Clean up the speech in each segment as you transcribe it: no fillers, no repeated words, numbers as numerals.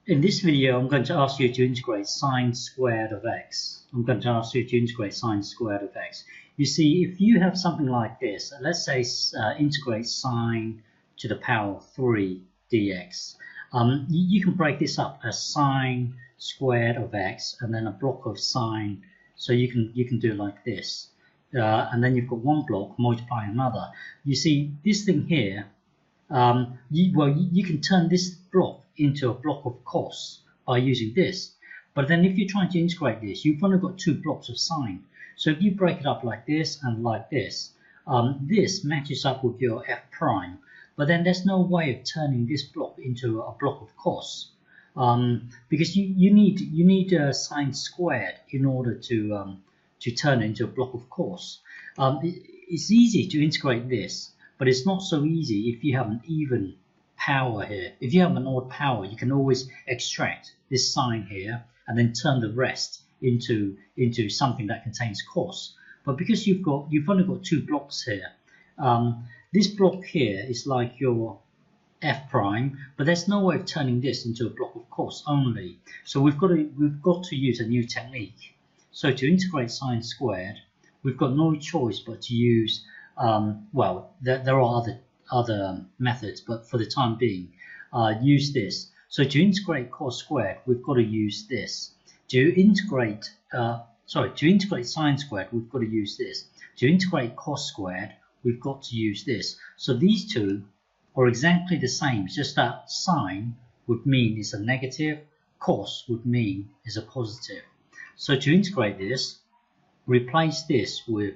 In this video, I'm going to ask you to integrate sine squared of x. I'm going to ask you to integrate sine squared of x. You see, if you have something like this, let's say integrate sine to the power of 3 dx. You can break this up as sine squared of x and then a block of sine. So you can do it like this. And then you've got one block multiplying another. You see, this thing here, you can turn this block into a block of cos by using this. But then if you're trying to integrate this, you've only got two blocks of sine. So if you break it up like this and like this, this matches up with your f prime. But then there's no way of turning this block into a block of cos, because you need sine squared in order to turn it into a block of cos. It's easy to integrate this, but it's not so easy if you have an even power here. If you have an odd power, you can always extract this sine here and then turn the rest into something that contains cos. But because you've only got two blocks here, this block here is like your f prime, but there's no way of turning this into a block of cos only. So we've got to use a new technique. So to integrate sine squared, we've got no choice but to use well, there are other methods, but for the time being, use this. So to integrate cos squared, we've got to use this. To integrate sine squared, we've got to use this. To integrate cos squared, we've got to use this. So these two are exactly the same, it's just that sine would mean it's a negative, cos would mean is a positive. So to integrate this, replace this with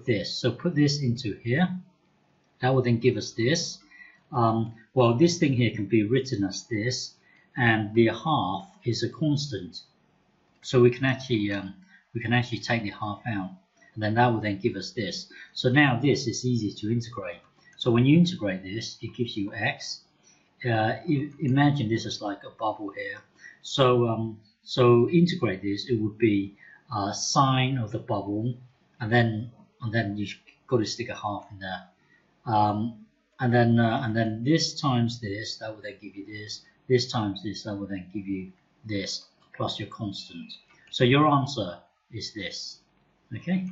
this. So put this into here. That will then give us this. Well, this thing here can be written as this, and the half is a constant. So we can actually take the half out, and then that will then give us this. So now this is easy to integrate. So when you integrate this, it gives you x. Imagine this is like a bubble here. So integrate this, it would be sine of the bubble, and then you've got to stick a half in there. And then this times this, that will then give you this. This times this, that will then give you this, plus your constant. So your answer is this. Okay.